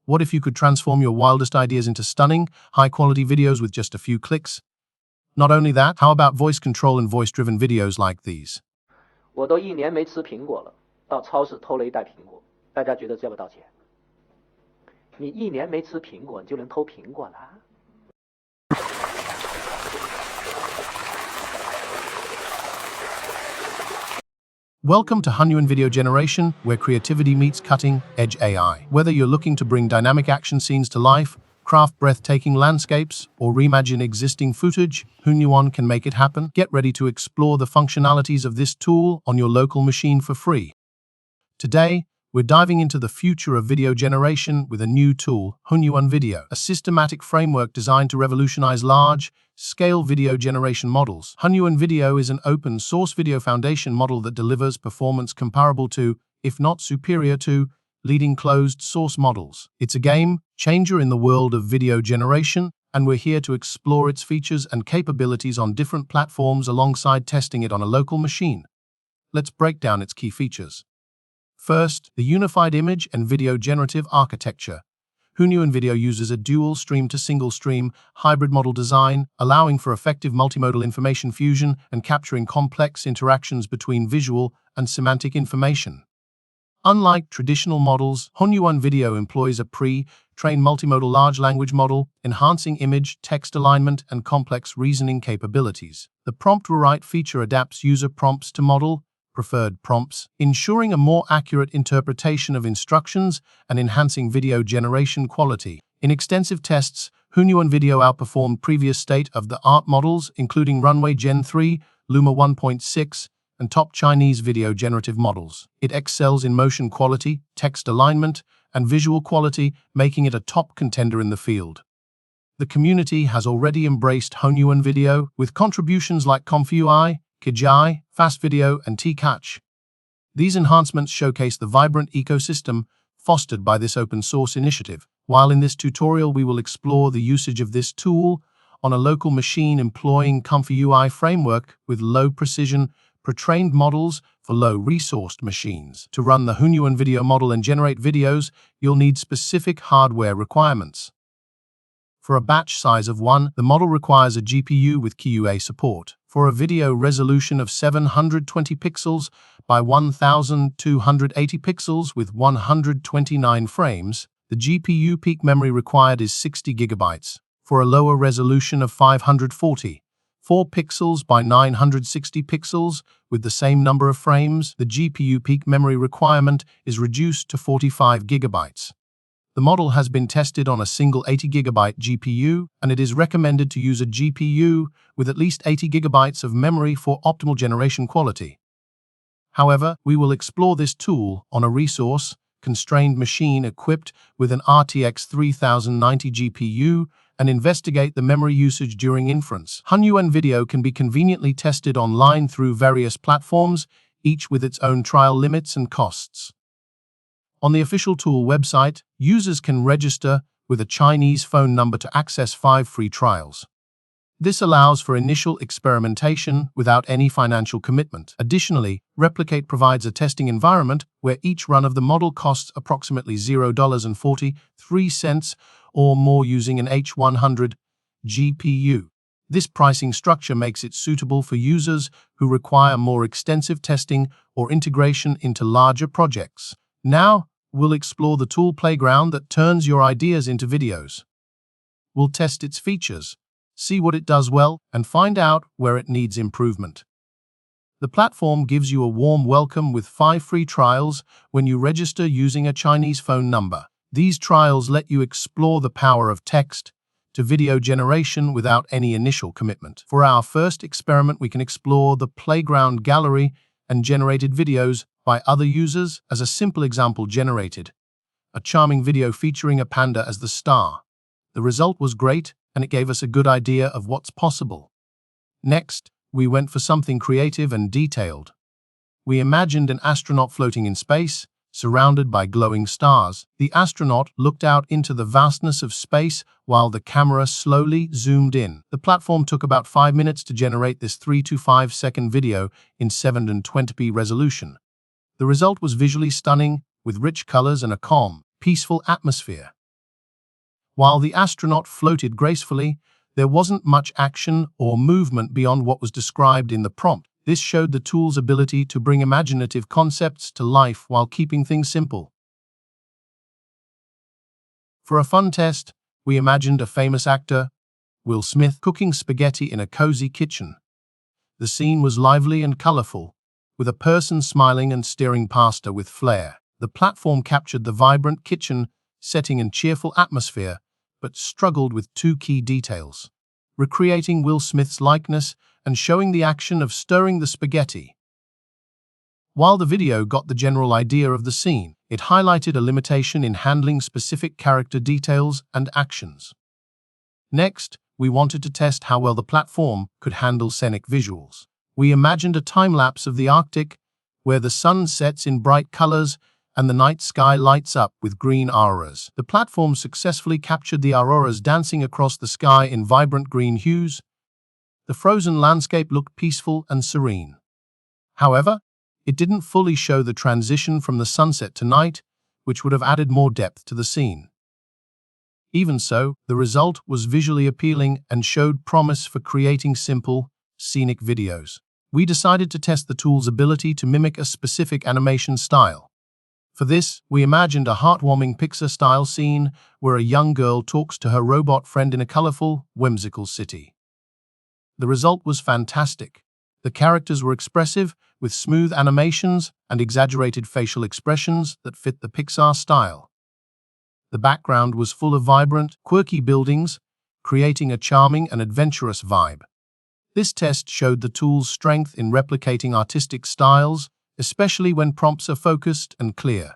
What if you could transform your wildest ideas into stunning, high-quality videos with just a few clicks? Not only that, how about voice control and voice-driven videos like these? 我都1年没吃苹果了，到超市偷了一袋苹果，大家觉得这要不要钱？你1年没吃苹果，你就能偷苹果啦？ Welcome to Hunyuan Video Generation, where creativity meets cutting-edge AI. Whether you're looking to bring dynamic action scenes to life, craft breathtaking landscapes, or reimagine existing footage, Hunyuan can make it happen. Get ready to explore the functionalities of this tool on your local machine for free. Today, we're diving into the future of video generation with a new tool, Hunyuan Video, a systematic framework designed to revolutionize large-scale video generation models. Hunyuan Video is an open-source video foundation model that delivers performance comparable to, if not superior to, leading closed-source models. It's a game-changer in the world of video generation, and we're here to explore its features and capabilities on different platforms alongside testing it on a local machine. Let's break down its key features. First, the unified image and video generative architecture. Hunyuan Video uses a dual stream-to-single stream hybrid model design, allowing for effective multimodal information fusion and capturing complex interactions between visual and semantic information. Unlike traditional models, Hunyuan Video employs a pre-trained multimodal large language model, enhancing image, text alignment, and complex reasoning capabilities. The prompt rewrite feature adapts user prompts to model preferred prompts, ensuring a more accurate interpretation of instructions and enhancing video generation quality. In extensive tests, Hunyuan Video outperformed previous state-of-the-art models, including Runway Gen 3, Luma 1.6, and top Chinese video generative models. It excels in motion quality, text alignment, and visual quality, making it a top contender in the field. The community has already embraced Hunyuan Video, with contributions like ComfyUI, Kijai, Fast Video, and T-Catch. These enhancements showcase the vibrant ecosystem fostered by this open-source initiative. While in this tutorial we will explore the usage of this tool on a local machine employing ComfyUI framework with low-precision, pre-trained models for low-resourced machines. To run the Hunyuan Video model and generate videos, you'll need specific hardware requirements. For a batch size of 1, the model requires a GPU with ComfyUI support. For a video resolution of 720 pixels by 1280 pixels with 129 frames, the GPU peak memory required is 60 GB. For a lower resolution of 544 pixels by 960 pixels with the same number of frames, the GPU peak memory requirement is reduced to 45 GB. The model has been tested on a single 80 GB GPU, and it is recommended to use a GPU with at least 80 GB of memory for optimal generation quality. However, we will explore this tool on a resource-constrained machine equipped with an RTX 3090 GPU and investigate the memory usage during inference. Hunyuan Video can be conveniently tested online through various platforms, each with its own trial limits and costs. On the official tool website, users can register with a Chinese phone number to access 5 free trials. This allows for initial experimentation without any financial commitment. Additionally, Replicate provides a testing environment where each run of the model costs approximately $0.43 or more using an H100 GPU. This pricing structure makes it suitable for users who require more extensive testing or integration into larger projects. Now, we'll explore the tool playground that turns your ideas into videos. We'll test its features, see what it does well, and find out where it needs improvement. The platform gives you a warm welcome with 5 free trials when you register using a Chinese phone number. These trials let you explore the power of text-to-video generation without any initial commitment. For our first experiment, we can explore the playground gallery and generated videos by other users. As a simple example generated a charming video featuring a panda as the star. The result was great, and it gave us a good idea of what's possible. Next, we went for something creative and detailed. We imagined an astronaut floating in space, surrounded by glowing stars. The astronaut looked out into the vastness of space while the camera slowly zoomed in. The platform took about 5 minutes to generate this 3 to 5 second video in 720p resolution. The result was visually stunning, with rich colors and a calm, peaceful atmosphere. While the astronaut floated gracefully, there wasn't much action or movement beyond what was described in the prompt. This showed the tool's ability to bring imaginative concepts to life while keeping things simple. For a fun test, we imagined a famous actor, Will Smith, cooking spaghetti in a cozy kitchen. The scene was lively and colorful, with a person smiling and stirring pasta with flair. The platform captured the vibrant kitchen setting and cheerful atmosphere, but struggled with two key details: recreating Will Smith's likeness and showing the action of stirring the spaghetti. While the video got the general idea of the scene, it highlighted a limitation in handling specific character details and actions. Next, we wanted to test how well the platform could handle scenic visuals. We imagined a time-lapse of the Arctic, where the sun sets in bright colors and the night sky lights up with green auroras. The platform successfully captured the auroras dancing across the sky in vibrant green hues. The frozen landscape looked peaceful and serene. However, it didn't fully show the transition from the sunset to night, which would have added more depth to the scene. Even so, the result was visually appealing and showed promise for creating simple, scenic videos. We decided to test the tool's ability to mimic a specific animation style. For this, we imagined a heartwarming Pixar-style scene where a young girl talks to her robot friend in a colorful, whimsical city. The result was fantastic. The characters were expressive, with smooth animations and exaggerated facial expressions that fit the Pixar style. The background was full of vibrant, quirky buildings, creating a charming and adventurous vibe. This test showed the tool's strength in replicating artistic styles, especially when prompts are focused and clear.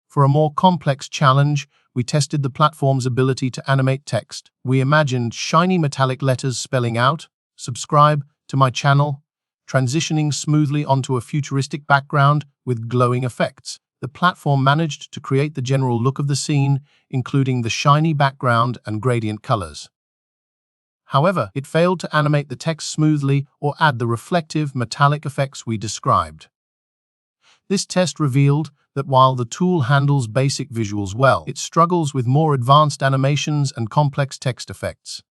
For a more complex challenge, we tested the platform's ability to animate text. We imagined shiny metallic letters spelling out, "Subscribe to my channel," transitioning smoothly onto a futuristic background with glowing effects. The platform managed to create the general look of the scene, including the shiny background and gradient colors. However, it failed to animate the text smoothly or add the reflective, metallic effects we described. This test revealed that while the tool handles basic visuals well, it struggles with more advanced animations and complex text effects.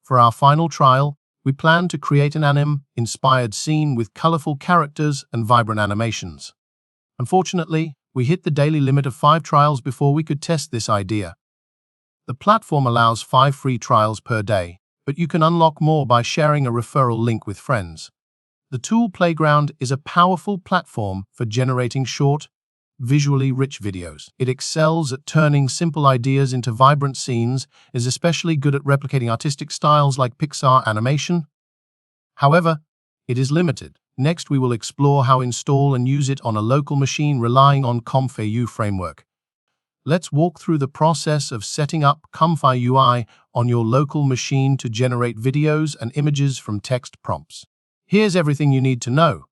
For our final trial, we plan to create an anime-inspired scene with colorful characters and vibrant animations. Unfortunately, we hit the daily limit of 5 trials before we could test this idea. The platform allows 5 free trials per day, but you can unlock more by sharing a referral link with friends. The tool Playground is a powerful platform for generating short, visually rich videos. It excels at turning simple ideas into vibrant scenes, is especially good at replicating artistic styles like Pixar animation. However, it is limited. Next, we will explore how to install and use it on a local machine relying on ComfyUI framework. Let's walk through the process of setting up ComfyUI on your local machine to generate videos and images from text prompts. Here's everything you need to know.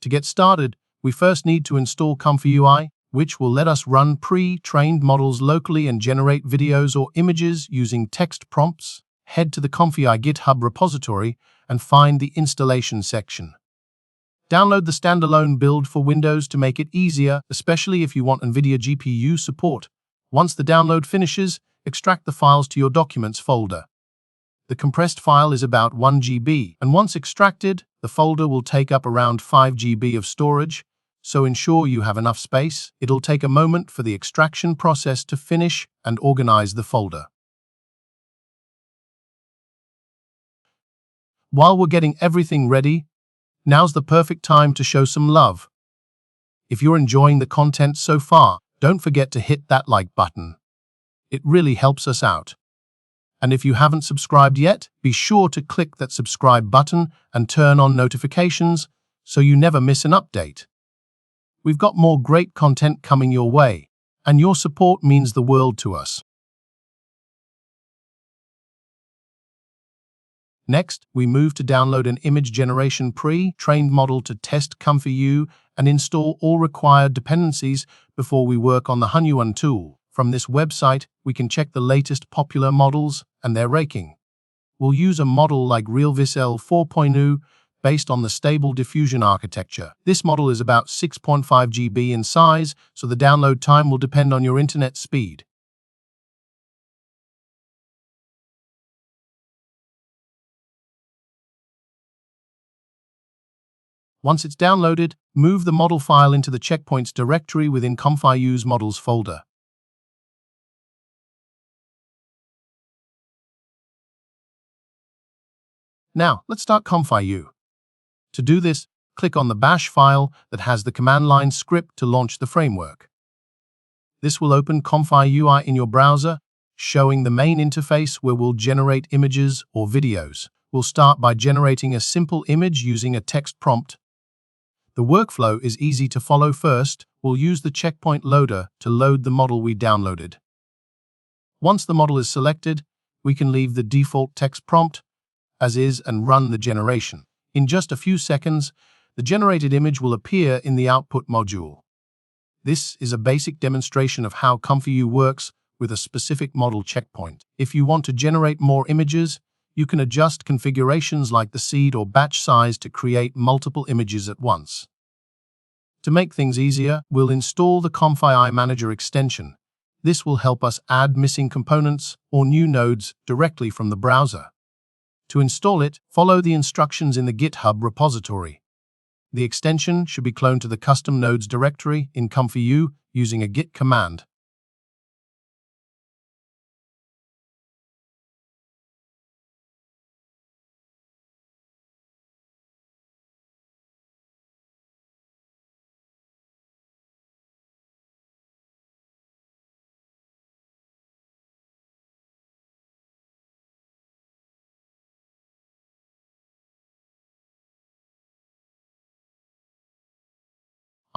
To get started, we first need to install ComfyUI, which will let us run pre-trained models locally and generate videos or images using text prompts. Head to the ComfyUI GitHub repository and find the installation section. Download the standalone build for Windows to make it easier, especially if you want NVIDIA GPU support. Once the download finishes, extract the files to your Documents folder. The compressed file is about 1 GB, and once extracted, the folder will take up around 5 GB of storage, so ensure you have enough space. It'll take a moment for the extraction process to finish and organize the folder. While we're getting everything ready, now's the perfect time to show some love. If you're enjoying the content so far, don't forget to hit that like button. It really helps us out. And if you haven't subscribed yet, be sure to click that subscribe button and turn on notifications so you never miss an update. We've got more great content coming your way, and your support means the world to us. Next, we move to download an image generation pre-trained model to test ComfyUI and install all required dependencies before we work on the Hunyuan tool. From this website, we can check the latest popular models and their ranking. We'll use a model like RealVisL 4.0 based on the Stable Diffusion architecture. This model is about 6.5 GB in size, so the download time will depend on your internet speed. Once it's downloaded, move the model file into the checkpoints directory within ComfyUI's models folder. Now, let's start ComfyUI. To do this, click on the bash file that has the command line script to launch the framework. This will open ComfyUI in your browser, showing the main interface where we'll generate images or videos. We'll start by generating a simple image using a text prompt. The workflow is easy to follow. First, we'll use the checkpoint loader to load the model we downloaded. Once the model is selected, we can leave the default text prompt as is and run the generation. In just a few seconds, the generated image will appear in the output module. This is a basic demonstration of how ComfyUI works with a specific model checkpoint. If you want to generate more images, you can adjust configurations like the seed or batch size to create multiple images at once. To make things easier, we'll install the ComfyUI Manager extension. This will help us add missing components or new nodes directly from the browser. To install it, follow the instructions in the GitHub repository. The extension should be cloned to the custom nodes directory in ComfyUI using a git command.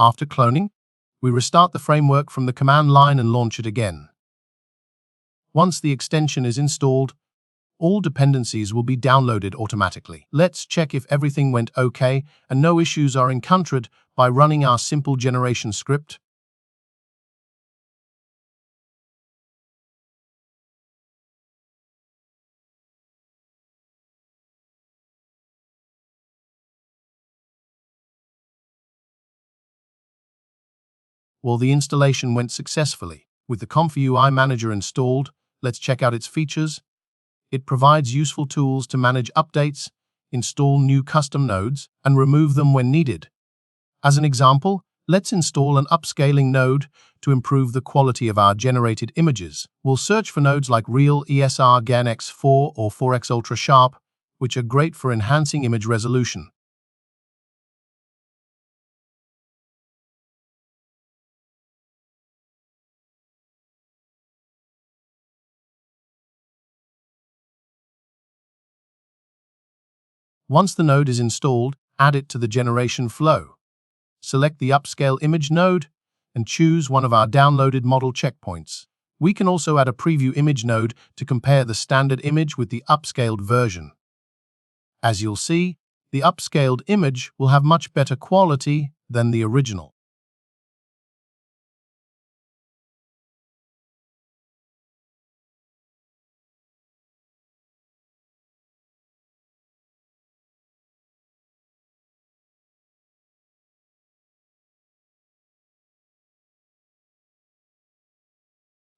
After cloning, we restart the framework from the command line and launch it again. Once the extension is installed, all dependencies will be downloaded automatically. Let's check if everything went okay and no issues are encountered by running our simple generation script. Well, the installation went successfully. With the ComfyUI Manager installed, let's check out its features. It provides useful tools to manage updates, install new custom nodes, and remove them when needed. As an example, let's install an upscaling node to improve the quality of our generated images. We'll search for nodes like Real ESR Gan X4 or 4X Ultra Sharp, which are great for enhancing image resolution. Once the node is installed, add it to the generation flow. Select the Upscale Image node and choose one of our downloaded model checkpoints. We can also add a Preview Image node to compare the standard image with the upscaled version. As you'll see, the upscaled image will have much better quality than the original.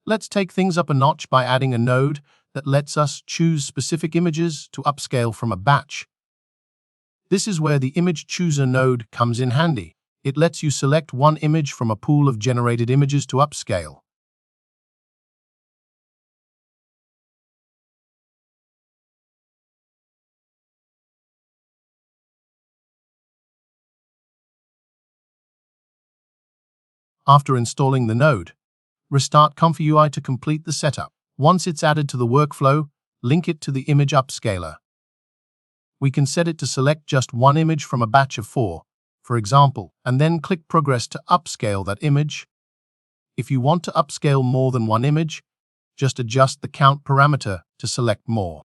Let's take things up a notch by adding a node that lets us choose specific images to upscale from a batch. This is where the Image Chooser node comes in handy. It lets you select one image from a pool of generated images to upscale. After installing the node, restart ComfyUI to complete the setup. Once it's added to the workflow, link it to the image upscaler. We can set it to select just one image from a batch of 4, for example, and then click Progress to upscale that image. If you want to upscale more than one image, just adjust the count parameter to select more.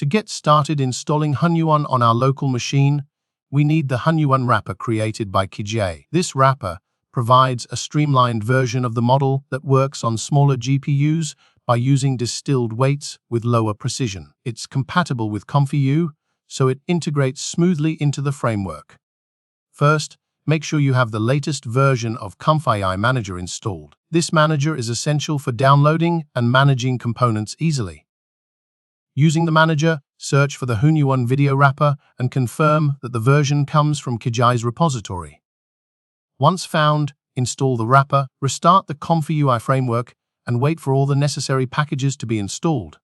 To get started installing Hunyuan on our local machine, we need the Hunyuan wrapper created by Kijay. This wrapper provides a streamlined version of the model that works on smaller GPUs by using distilled weights with lower precision. It's compatible with ComfyUI, so it integrates smoothly into the framework. First, make sure you have the latest version of ComfyUI Manager installed. This manager is essential for downloading and managing components easily. Using the manager, search for the Hunyuan video wrapper and confirm that the version comes from ComfyUI's repository. Once found, install the wrapper, restart the ComfyUI framework, and wait for all the necessary packages to be installed.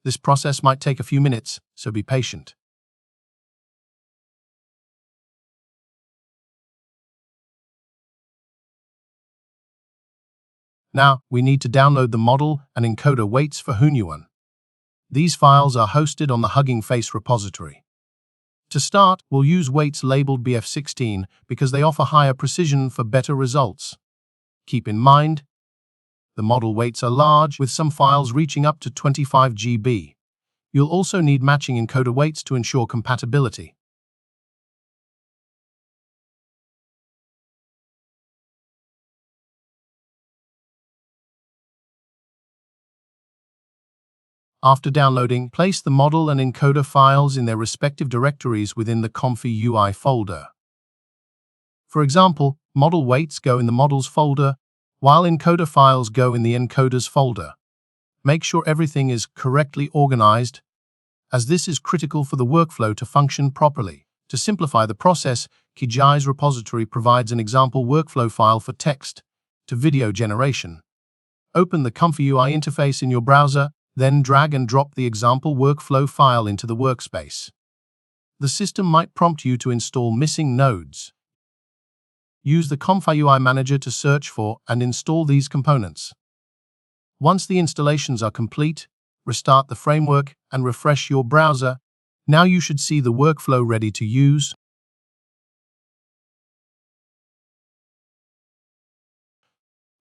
This process might take a few minutes, so be patient. Now, we need to download the model and encoder weights for Hunyuan. These files are hosted on the Hugging Face repository. To start, we'll use weights labeled BF16 because they offer higher precision for better results. Keep in mind, the model weights are large, with some files reaching up to 25 GB. You'll also need matching encoder weights to ensure compatibility. After downloading, place the model and encoder files in their respective directories within the ComfyUI folder. For example, model weights go in the models folder, while encoder files go in the encoders folder. Make sure everything is correctly organized, as this is critical for the workflow to function properly. To simplify the process, ComfyUI's repository provides an example workflow file for text to video generation. Open the ComfyUI interface in your browser, then drag and drop the example workflow file into the workspace. The system might prompt you to install missing nodes. Use the ComfyUI manager to search for and install these components. Once the installations are complete, restart the framework and refresh your browser. Now you should see the workflow ready to use.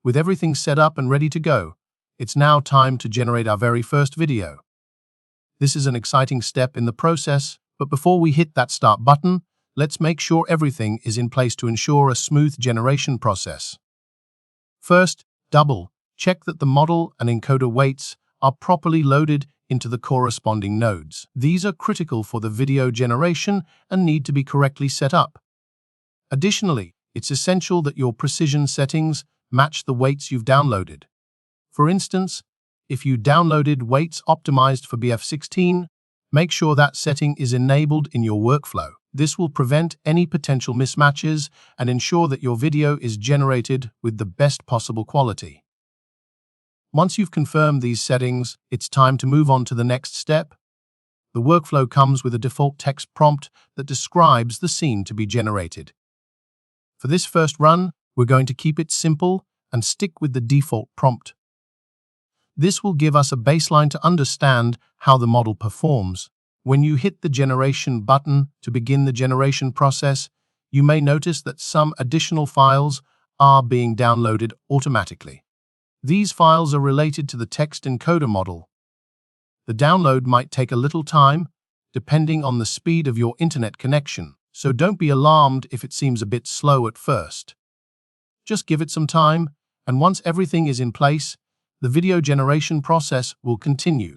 With everything set up and ready to go, it's now time to generate our very first video. This is an exciting step in the process, but before we hit that start button, let's make sure everything is in place to ensure a smooth generation process. First, double-check that the model and encoder weights are properly loaded into the corresponding nodes. These are critical for the video generation and need to be correctly set up. Additionally, it's essential that your precision settings match the weights you've downloaded. For instance, if you downloaded weights optimized for BF16, make sure that setting is enabled in your workflow. This will prevent any potential mismatches and ensure that your video is generated with the best possible quality. Once you've confirmed these settings, it's time to move on to the next step. The workflow comes with a default text prompt that describes the scene to be generated. For this first run, we're going to keep it simple and stick with the default prompt. This will give us a baseline to understand how the model performs. When you hit the generation button to begin the generation process, you may notice that some additional files are being downloaded automatically. These files are related to the text encoder model. The download might take a little time, depending on the speed of your internet connection, so don't be alarmed if it seems a bit slow at first. Just give it some time, and once everything is in place, the video generation process will continue.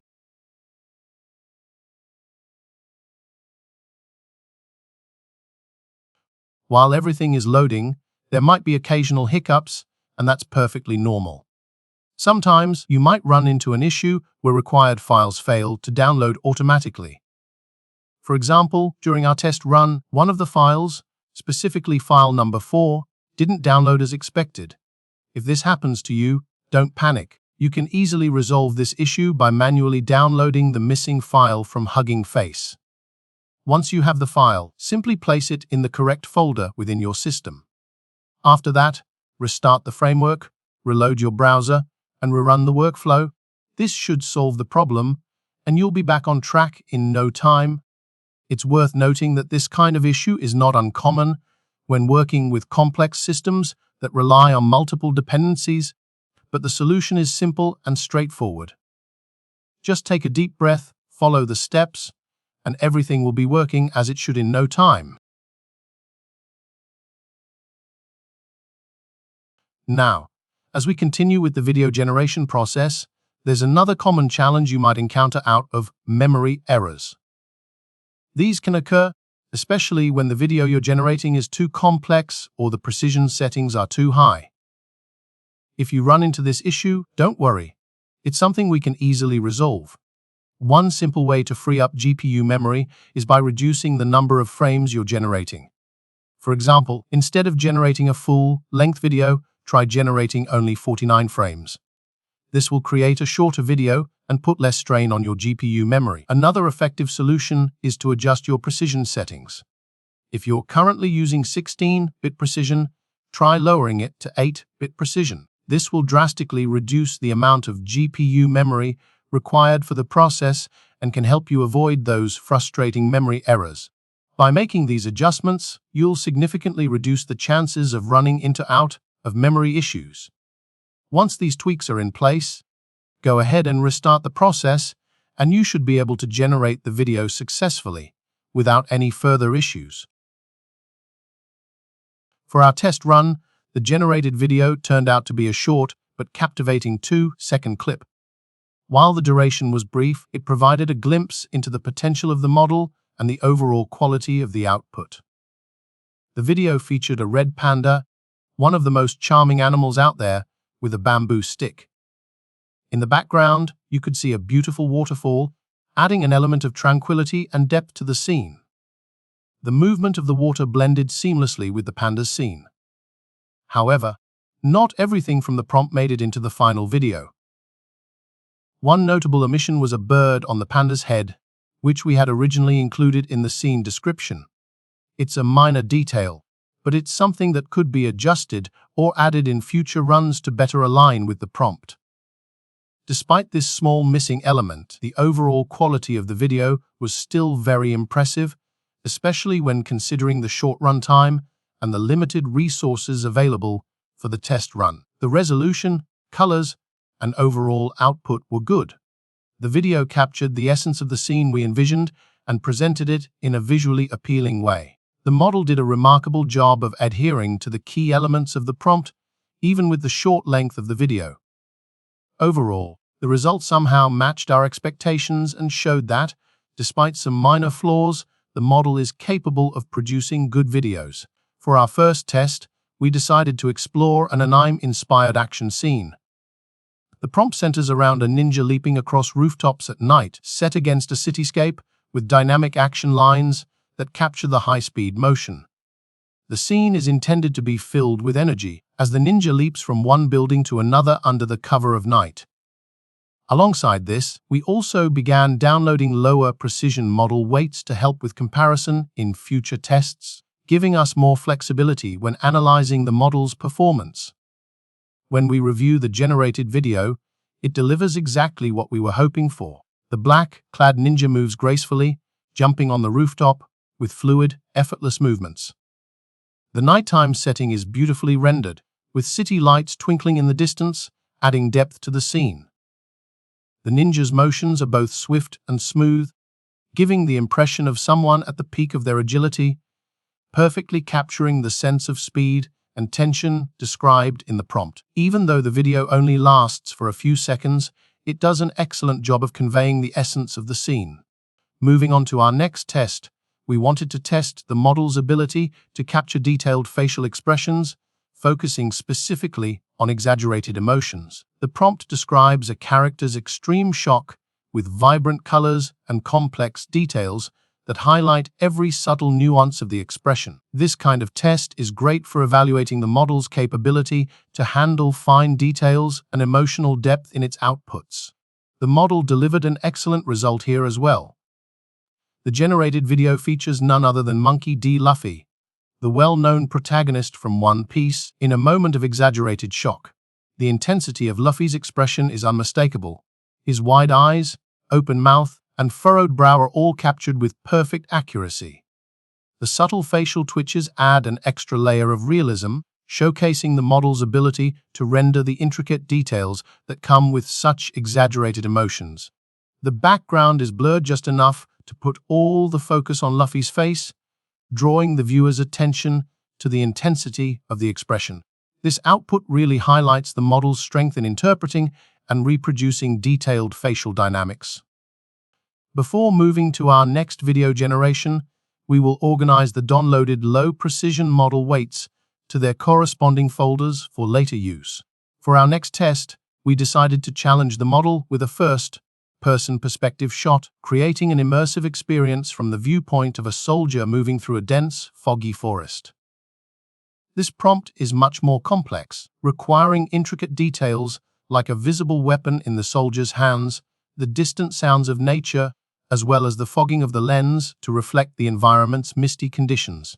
While everything is loading, there might be occasional hiccups, and that's perfectly normal. Sometimes you might run into an issue where required files fail to download automatically. For example, during our test run, one of the files, specifically file number 4, didn't download as expected. If this happens to you, don't panic. You can easily resolve this issue by manually downloading the missing file from Hugging Face. Once you have the file, simply place it in the correct folder within your system. After that, restart the framework, reload your browser, and rerun the workflow. This should solve the problem, and you'll be back on track in no time. It's worth noting that this kind of issue is not uncommon when working with complex systems that rely on multiple dependencies, but the solution is simple and straightforward. Just take a deep breath, follow the steps, and everything will be working as it should in no time. Now, as we continue with the video generation process, there's another common challenge you might encounter out of memory errors. These can occur, especially when the video you're generating is too complex or the precision settings are too high. If you run into this issue, don't worry. It's something we can easily resolve. One simple way to free up GPU memory is by reducing the number of frames you're generating. For example, instead of generating a full-length video, try generating only 49 frames. This will create a shorter video and put less strain on your GPU memory. Another effective solution is to adjust your precision settings. If you're currently using 16-bit precision, try lowering it to 8-bit precision. This will drastically reduce the amount of GPU memory required for the process and can help you avoid those frustrating memory errors. By making these adjustments, you'll significantly reduce the chances of running into out-of-memory issues. Once these tweaks are in place, go ahead and restart the process, and you should be able to generate the video successfully without any further issues. For our test run, the generated video turned out to be a short but captivating 2-second clip. While the duration was brief, it provided a glimpse into the potential of the model and the overall quality of the output. The video featured a red panda, one of the most charming animals out there, with a bamboo stick. In the background, you could see a beautiful waterfall, adding an element of tranquility and depth to the scene. The movement of the water blended seamlessly with the panda's scene. However, not everything from the prompt made it into the final video. One notable omission was a bird on the panda's head, which we had originally included in the scene description. It's a minor detail, but it's something that could be adjusted or added in future runs to better align with the prompt. Despite this small missing element, the overall quality of the video was still very impressive, especially when considering the short runtime and the limited resources available for the test run. The resolution, colors, and overall output were good. The video captured the essence of the scene we envisioned and presented it in a visually appealing way. The model did a remarkable job of adhering to the key elements of the prompt, even with the short length of the video. Overall, the results somehow matched our expectations and showed that, despite some minor flaws, the model is capable of producing good videos. For our first test, we decided to explore an anime-inspired action scene. The prompt centers around a ninja leaping across rooftops at night, set against a cityscape with dynamic action lines that capture the high-speed motion. The scene is intended to be filled with energy as the ninja leaps from one building to another under the cover of night. Alongside this, we also began downloading lower precision model weights to help with comparison in future tests, giving us more flexibility when analyzing the model's performance. When we review the generated video, it delivers exactly what we were hoping for. The black-clad ninja moves gracefully, jumping on the rooftop with fluid, effortless movements. The nighttime setting is beautifully rendered, with city lights twinkling in the distance, adding depth to the scene. The ninja's motions are both swift and smooth, giving the impression of someone at the peak of their agility, perfectly capturing the sense of speed and tension described in the prompt. Even though the video only lasts for a few seconds, it does an excellent job of conveying the essence of the scene. Moving on to our next test, we wanted to test the model's ability to capture detailed facial expressions, focusing specifically on exaggerated emotions. The prompt describes a character's extreme shock with vibrant colors and complex details that highlight every subtle nuance of the expression. This kind of test is great for evaluating the model's capability to handle fine details and emotional depth in its outputs. The model delivered an excellent result here as well. The generated video features none other than Monkey D. Luffy, the well-known protagonist from One Piece, in a moment of exaggerated shock. The intensity of Luffy's expression is unmistakable. His wide eyes, open mouth, and furrowed brow are all captured with perfect accuracy. The subtle facial twitches add an extra layer of realism, showcasing the model's ability to render the intricate details that come with such exaggerated emotions. The background is blurred just enough to put all the focus on Luffy's face, drawing the viewer's attention to the intensity of the expression. This output really highlights the model's strength in interpreting and reproducing detailed facial dynamics. Before moving to our next video generation, we will organize the downloaded low-precision model weights to their corresponding folders for later use. For our next test, we decided to challenge the model with a first-person perspective shot, creating an immersive experience from the viewpoint of a soldier moving through a dense, foggy forest. This prompt is much more complex, requiring intricate details like a visible weapon in the soldier's hands, the distant sounds of nature, as well as the fogging of the lens to reflect the environment's misty conditions.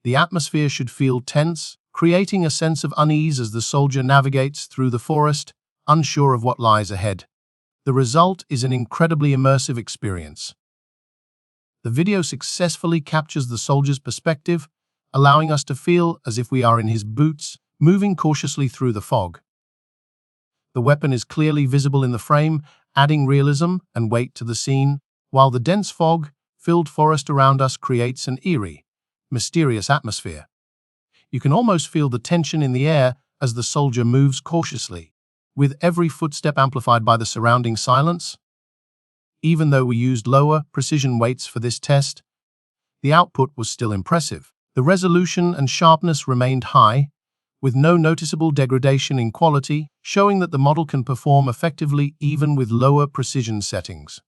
The atmosphere should feel tense, creating a sense of unease as the soldier navigates through the forest, unsure of what lies ahead. The result is an incredibly immersive experience. The video successfully captures the soldier's perspective, allowing us to feel as if we are in his boots, moving cautiously through the fog. The weapon is clearly visible in the frame, adding realism and weight to the scene, while the dense fog-filled forest around us creates an eerie, mysterious atmosphere. You can almost feel the tension in the air as the soldier moves cautiously, with every footstep amplified by the surrounding silence. Even though we used lower precision weights for this test, the output was still impressive. The resolution and sharpness remained high, with no noticeable degradation in quality, showing that the model can perform effectively even with lower precision settings.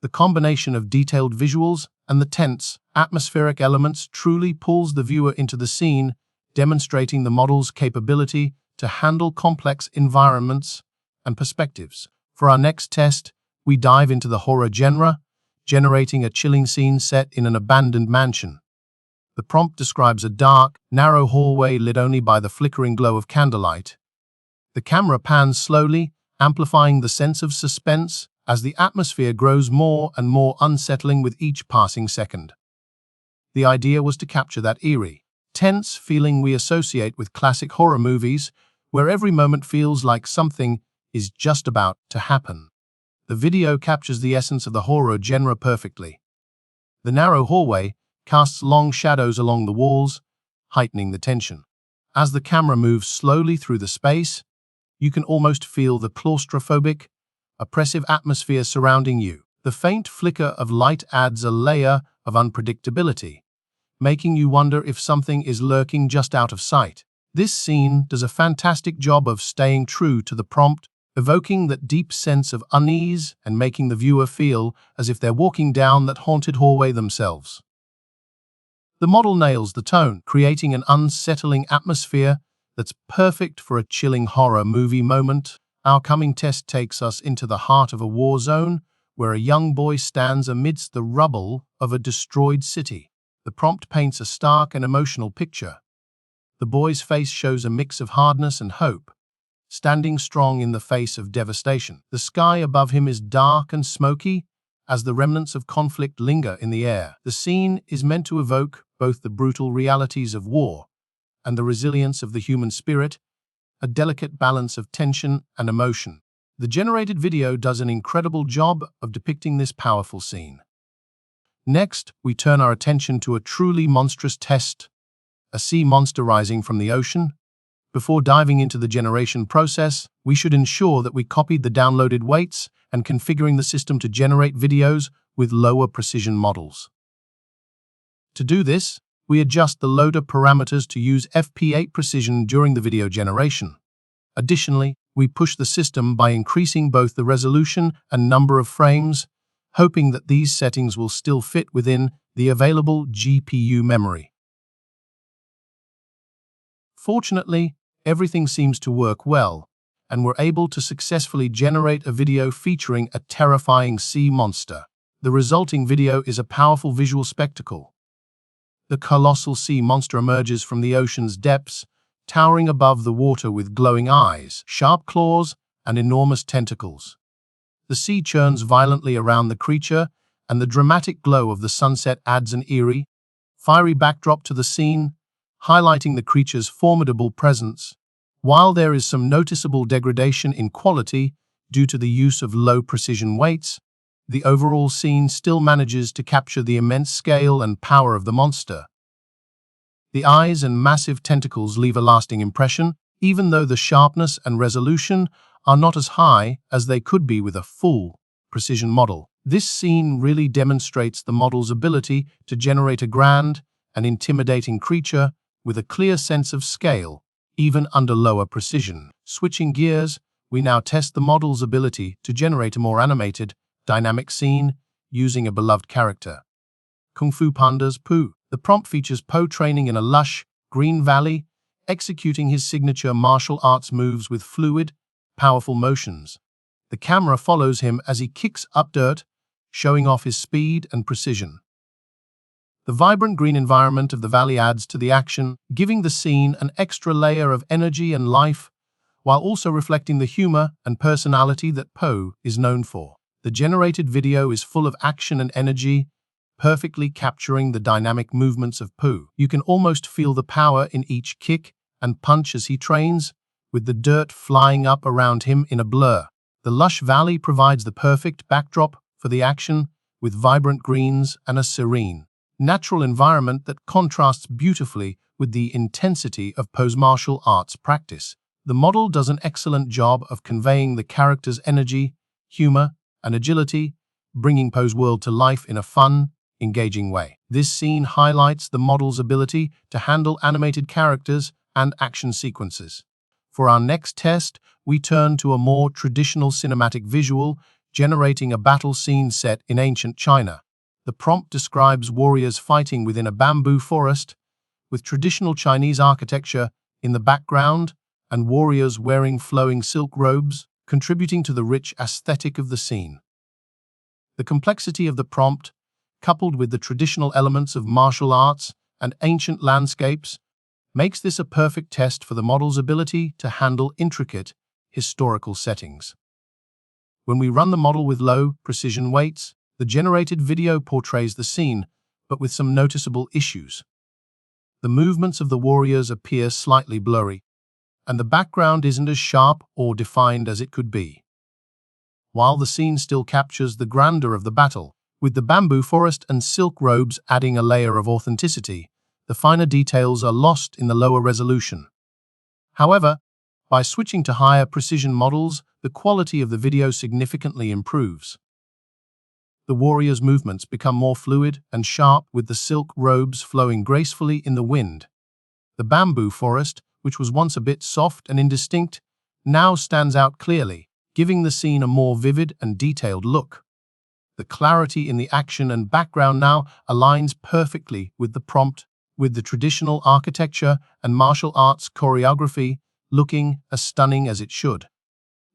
The combination of detailed visuals and the tense, atmospheric elements truly pulls the viewer into the scene, demonstrating the model's capability to handle complex environments and perspectives. For our next test, we dive into the horror genre, generating a chilling scene set in an abandoned mansion. The prompt describes a dark, narrow hallway lit only by the flickering glow of candlelight. The camera pans slowly, amplifying the sense of suspense as the atmosphere grows more and more unsettling with each passing second. The idea was to capture that eerie, tense feeling we associate with classic horror movies, where every moment feels like something is just about to happen. The video captures the essence of the horror genre perfectly. The narrow hallway casts long shadows along the walls, heightening the tension. As the camera moves slowly through the space, you can almost feel the claustrophobic, oppressive atmosphere surrounding you. The faint flicker of light adds a layer of unpredictability, making you wonder if something is lurking just out of sight. This scene does a fantastic job of staying true to the prompt, evoking that deep sense of unease and making the viewer feel as if they're walking down that haunted hallway themselves. The model nails the tone, creating an unsettling atmosphere that's perfect for a chilling horror movie moment. Our coming test takes us into the heart of a war zone, where a young boy stands amidst the rubble of a destroyed city. The prompt paints a stark and emotional picture. The boy's face shows a mix of hardness and hope, standing strong in the face of devastation. The sky above him is dark and smoky, as the remnants of conflict linger in the air. The scene is meant to evoke both the brutal realities of war and the resilience of the human spirit, a delicate balance of tension and emotion. The generated video does an incredible job of depicting this powerful scene. Next, we turn our attention to a truly monstrous test, a sea monster rising from the ocean. Before diving into the generation process, we should ensure that we copied the downloaded weights and configuring the system to generate videos with lower precision models. To do this, we adjust the loader parameters to use FP8 precision during the video generation. Additionally, we push the system by increasing both the resolution and number of frames, hoping that these settings will still fit within the available GPU memory. Fortunately, everything seems to work well, and we're able to successfully generate a video featuring a terrifying sea monster. The resulting video is a powerful visual spectacle. The colossal sea monster emerges from the ocean's depths, towering above the water with glowing eyes, sharp claws, and enormous tentacles. The sea churns violently around the creature, and the dramatic glow of the sunset adds an eerie, fiery backdrop to the scene, highlighting the creature's formidable presence. While there is some noticeable degradation in quality due to the use of low-precision weights, the overall scene still manages to capture the immense scale and power of the monster. The eyes and massive tentacles leave a lasting impression, even though the sharpness and resolution are not as high as they could be with a full precision model. This scene really demonstrates the model's ability to generate a grand and intimidating creature with a clear sense of scale, even under lower precision. Switching gears, we now test the model's ability to generate a more animated, dynamic scene using a beloved character, Kung Fu Panda's Po. The prompt features Po training in a lush, green valley, executing his signature martial arts moves with fluid, powerful motions. The camera follows him as he kicks up dirt, showing off his speed and precision. The vibrant green environment of the valley adds to the action, giving the scene an extra layer of energy and life, while also reflecting the humor and personality that Po is known for. The generated video is full of action and energy, perfectly capturing the dynamic movements of Po. You can almost feel the power in each kick and punch as he trains, with the dirt flying up around him in a blur. The lush valley provides the perfect backdrop for the action, with vibrant greens and a serene, natural environment that contrasts beautifully with the intensity of Po's martial arts practice. The model does an excellent job of conveying the character's energy, humor, and agility, bringing Po's world to life in a fun, engaging way. This scene highlights the model's ability to handle animated characters and action sequences. For our next test, we turn to a more traditional cinematic visual, generating a battle scene set in ancient China. The prompt describes warriors fighting within a bamboo forest, with traditional Chinese architecture in the background and warriors wearing flowing silk robes, contributing to the rich aesthetic of the scene. The complexity of the prompt, coupled with the traditional elements of martial arts and ancient landscapes, makes this a perfect test for the model's ability to handle intricate, historical settings. When we run the model with low precision weights, the generated video portrays the scene, but with some noticeable issues. The movements of the warriors appear slightly blurry, and the background isn't as sharp or defined as it could be. While the scene still captures the grandeur of the battle, with the bamboo forest and silk robes adding a layer of authenticity, the finer details are lost in the lower resolution. However, by switching to higher precision models, the quality of the video significantly improves. The warriors' movements become more fluid and sharp, with the silk robes flowing gracefully in the wind. The bamboo forest, which was once a bit soft and indistinct, now stands out clearly, giving the scene a more vivid and detailed look. The clarity in the action and background now aligns perfectly with the prompt, with the traditional architecture and martial arts choreography looking as stunning as it should.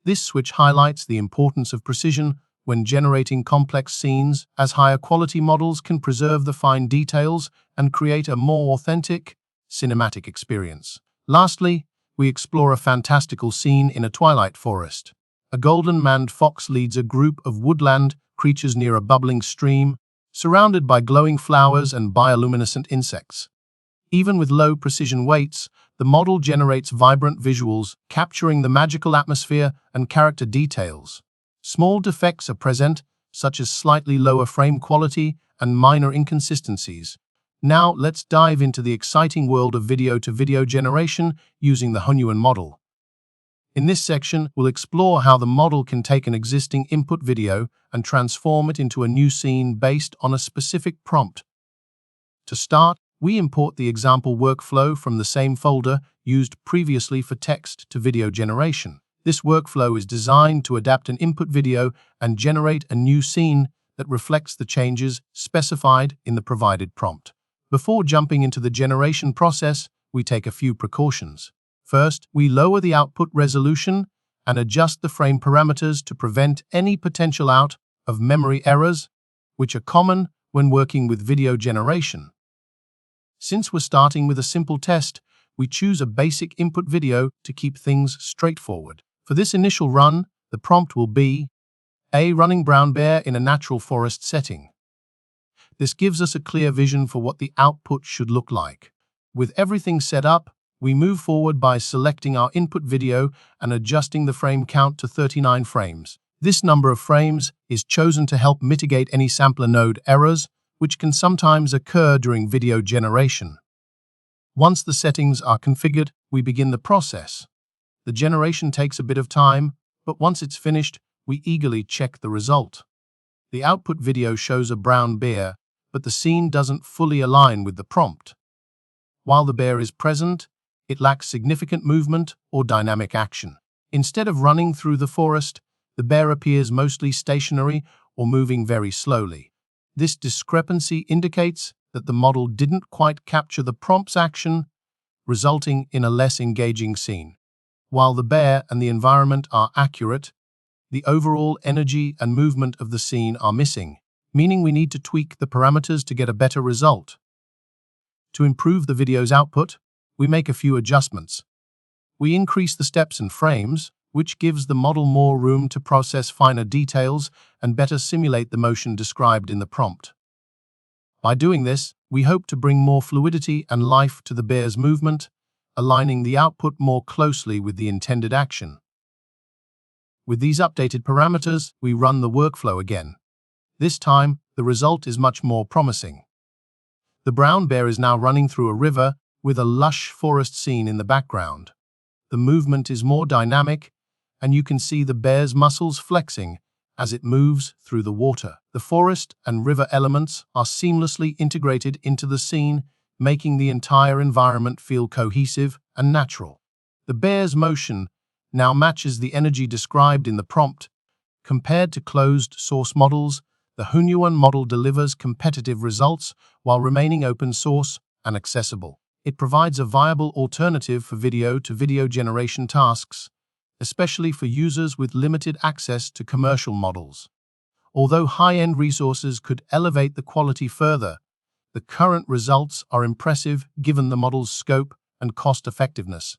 This switch highlights the importance of precision when generating complex scenes, as higher quality models can preserve the fine details and create a more authentic, cinematic experience. Lastly, we explore a fantastical scene in a twilight forest. A golden-maned fox leads a group of woodland creatures near a bubbling stream, surrounded by glowing flowers and bioluminescent insects. Even with low precision weights, the model generates vibrant visuals, capturing the magical atmosphere and character details. Small defects are present, such as slightly lower frame quality and minor inconsistencies. Now, let's dive into the exciting world of video-to-video generation using the Hunyuan model. In this section, we'll explore how the model can take an existing input video and transform it into a new scene based on a specific prompt. To start, we import the example workflow from the same folder used previously for text-to-video generation. This workflow is designed to adapt an input video and generate a new scene that reflects the changes specified in the provided prompt. Before jumping into the generation process, we take a few precautions. First, we lower the output resolution and adjust the frame parameters to prevent any potential out-of-memory errors, which are common when working with video generation. Since we're starting with a simple test, we choose a basic input video to keep things straightforward. For this initial run, the prompt will be a running brown bear in a natural forest setting. This gives us a clear vision for what the output should look like. With everything set up, we move forward by selecting our input video and adjusting the frame count to 39 frames. This number of frames is chosen to help mitigate any sampler node errors, which can sometimes occur during video generation. Once the settings are configured, we begin the process. The generation takes a bit of time, but once it's finished, we eagerly check the result. The output video shows a brown bear, but the scene doesn't fully align with the prompt. While the bear is present, It lacks significant movement or dynamic action. Instead of running through the forest, the bear appears mostly stationary or moving very slowly. This discrepancy indicates that the model didn't quite capture the prompt's action, resulting in a less engaging scene. While the bear and the environment are accurate, the overall energy and movement of the scene are missing, meaning we need to tweak the parameters to get a better result. To improve the video's output, we make a few adjustments. We increase the steps and frames, which gives the model more room to process finer details and better simulate the motion described in the prompt. By doing this, we hope to bring more fluidity and life to the bear's movement, aligning the output more closely with the intended action. With these updated parameters, we run the workflow again. This time, the result is much more promising. The brown bear is now running through a river with a lush forest scene in the background. The movement is more dynamic, and you can see the bear's muscles flexing as it moves through the water. The forest and river elements are seamlessly integrated into the scene, making the entire environment feel cohesive and natural. The bear's motion now matches the energy described in the prompt. Compared to closed-source models, the Hunyuan model delivers competitive results while remaining open source and accessible. It provides a viable alternative for video-to-video generation tasks, especially for users with limited access to commercial models. Although high-end resources could elevate the quality further, the current results are impressive given the model's scope and cost-effectiveness.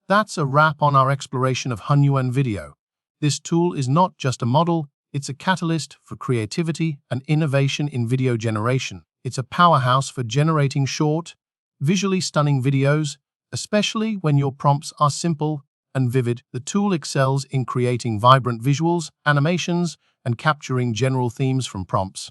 That's a wrap on our exploration of Hunyuan Video. This tool is not just a model, it's a catalyst for creativity and innovation in video generation. It's a powerhouse for generating short, visually stunning videos, especially when your prompts are simple and vivid. The tool excels in creating vibrant visuals, animations, and capturing general themes from prompts.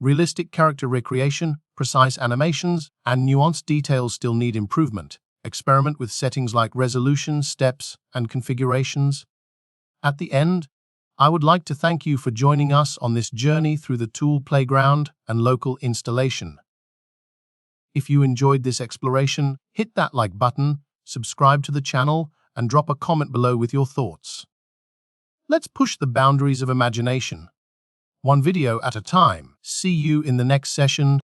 Realistic character recreation, precise animations, and nuanced details still need improvement. Experiment with settings like resolution, steps, and configurations. At the end, I would like to thank you for joining us on this journey through the tool playground and local installation. If you enjoyed this exploration, hit that like button, subscribe to the channel, and drop a comment below with your thoughts. Let's push the boundaries of imagination, one video at a time. See you in the next session.